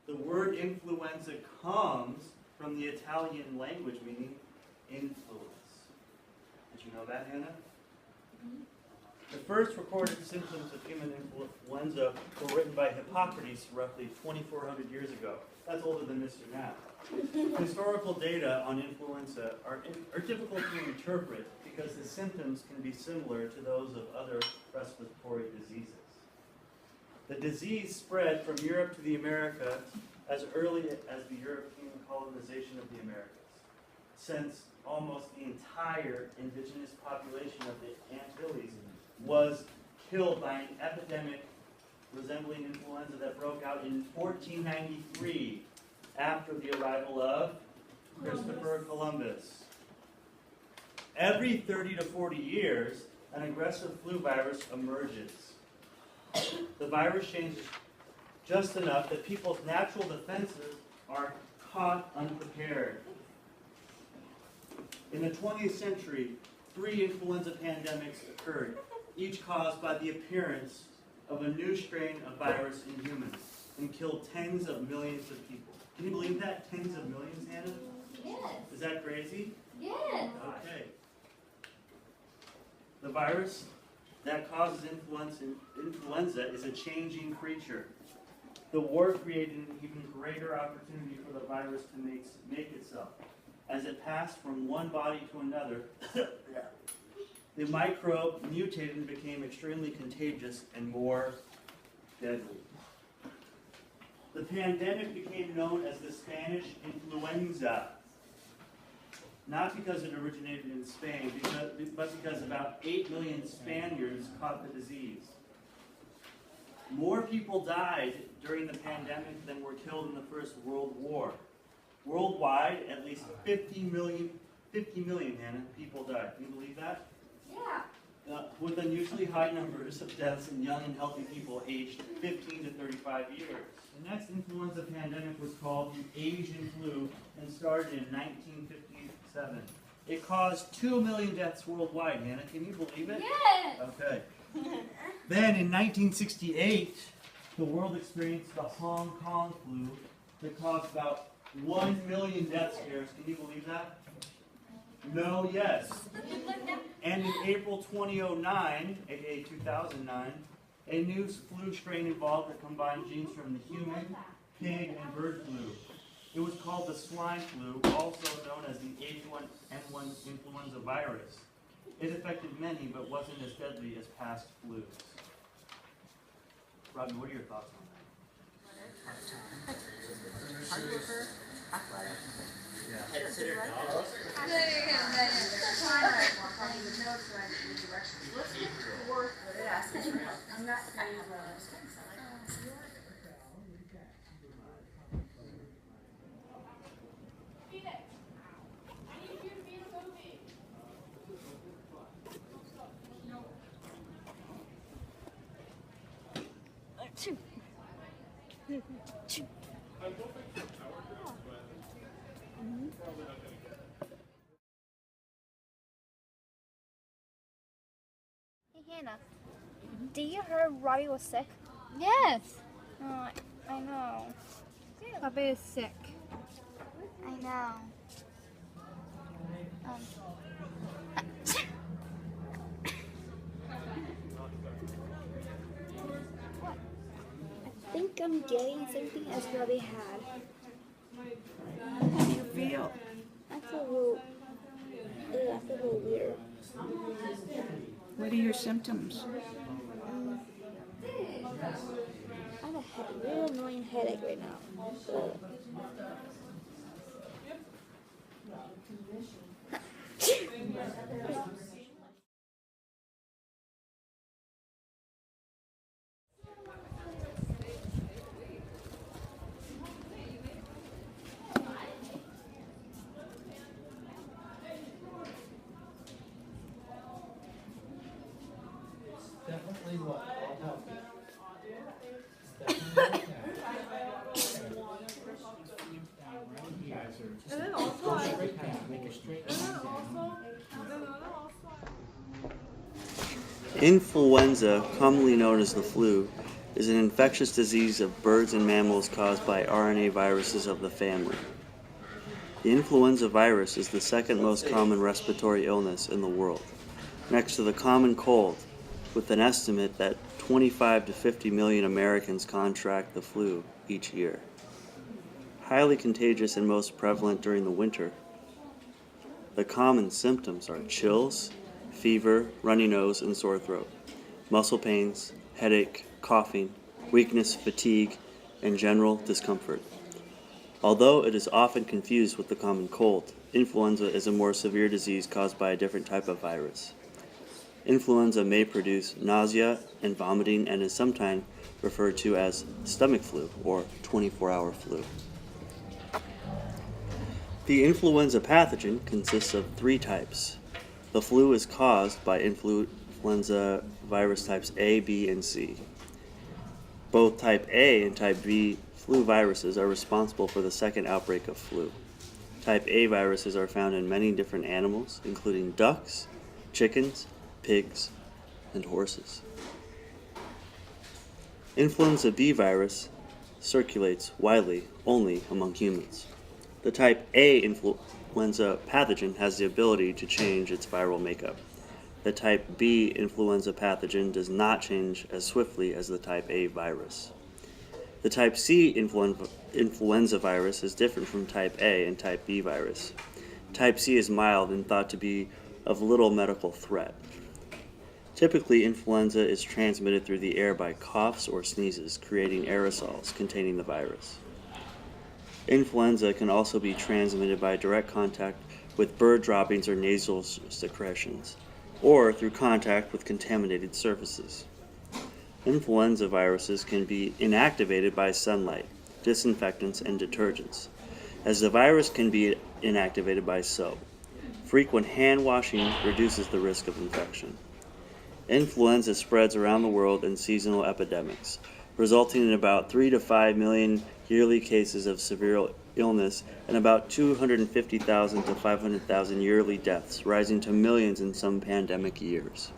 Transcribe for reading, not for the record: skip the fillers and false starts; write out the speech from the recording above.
The word influenza comes from the Italian language meaning influence. Did you know that, Hannah? The first recorded symptoms of human influenza were written by Hippocrates roughly 2,400 years ago. That's older than Mr. Knapp. Historical data on influenza are difficult to interpret because the symptoms can be similar to those of other respiratory diseases. The disease spread from Europe to the Americas as early as the European colonization of the Americas. Since almost the entire indigenous population of the Antilles was killed by an epidemic resembling influenza that broke out in 1493 after the arrival of Christopher Columbus. Every 30 to 40 years, an aggressive flu virus emerges. The virus changes just enough that people's natural defenses are caught unprepared. In the 20th century, 3 influenza pandemics occurred, each caused by the appearance of a new strain of virus in humans, and killed tens of millions of people. Can you believe that? Tens of millions, Hannah? Yes. Is that crazy? Yes. Okay. The virus that causes influenza is a changing creature. The war created an even greater opportunity for the virus to make itself. As it passed from one body to another, the microbe mutated and became extremely contagious and more deadly. The pandemic became known as the Spanish influenza, not because it originated in Spain, but because about 8 million Spaniards caught the disease. More people died during the pandemic than were killed in the First World War. Worldwide, at least 50 million, Hannah, people died. Can you believe that? Yeah. With unusually high numbers of deaths in young and healthy people aged 15 to 35 years. The next influenza pandemic was called the Asian flu and started in 1957. It caused 2 million deaths worldwide, Hannah. Can you believe it? Yes. Okay. Then in 1968, the world experienced the Hong Kong flu that caused about 1 million death scares. Can you believe that? No, yes. And in April 2009, aka 2009, a new flu strain evolved that combined genes from the human, pig, and bird flu. It was called the swine flu, also known as the H1N1 influenza virus. It affected many, but wasn't as deadly as past flus. Robbie, what are your thoughts on that? Hey Hannah, did you hear Robbie was sick? Yes. Oh, I know. Bubba is sick. I know. I think I'm getting something as Robbie had. How do you feel? I feel a little weird. What are your symptoms? I have a real annoying headache right now. Definitely what? I'll help you. Definitely And then also, straight down. Make a straight line down. Influenza, commonly known as the flu, is an infectious disease of birds and mammals caused by RNA viruses of the family. The influenza virus is the second most common respiratory illness in the world, next to the common cold, with an estimate that 25 to 50 million Americans contract the flu each year. Highly contagious and most prevalent during the winter. The common symptoms are chills, fever, runny nose, and sore throat, muscle pains, headache, coughing, weakness, fatigue, and general discomfort. Although it is often confused with the common cold, influenza is a more severe disease caused by a different type of virus. Influenza may produce nausea and vomiting and is sometimes referred to as stomach flu or 24-hour flu. The influenza pathogen consists of 3 types. The flu is caused by influenza virus types A, B, and C. Both type A and type B flu viruses are responsible for the second outbreak of flu. Type A viruses are found in many different animals, including ducks, chickens, pigs, and horses. Influenza B virus circulates widely only among humans. The type A influenza pathogen has the ability to change its viral makeup. The type B influenza pathogen does not change as swiftly as the type A virus. The type C influenza virus is different from type A and type B virus. Type C is mild and thought to be of little medical threat. Typically, influenza is transmitted through the air by coughs or sneezes, creating aerosols containing the virus. Influenza can also be transmitted by direct contact with bird droppings or nasal secretions, or through contact with contaminated surfaces. Influenza viruses can be inactivated by sunlight, disinfectants, and detergents, as the virus can be inactivated by soap. Frequent hand washing reduces the risk of infection. Influenza spreads around the world in seasonal epidemics, resulting in about 3 to 5 million yearly cases of severe illness and about 250,000 to 500,000 yearly deaths, rising to millions in some pandemic years.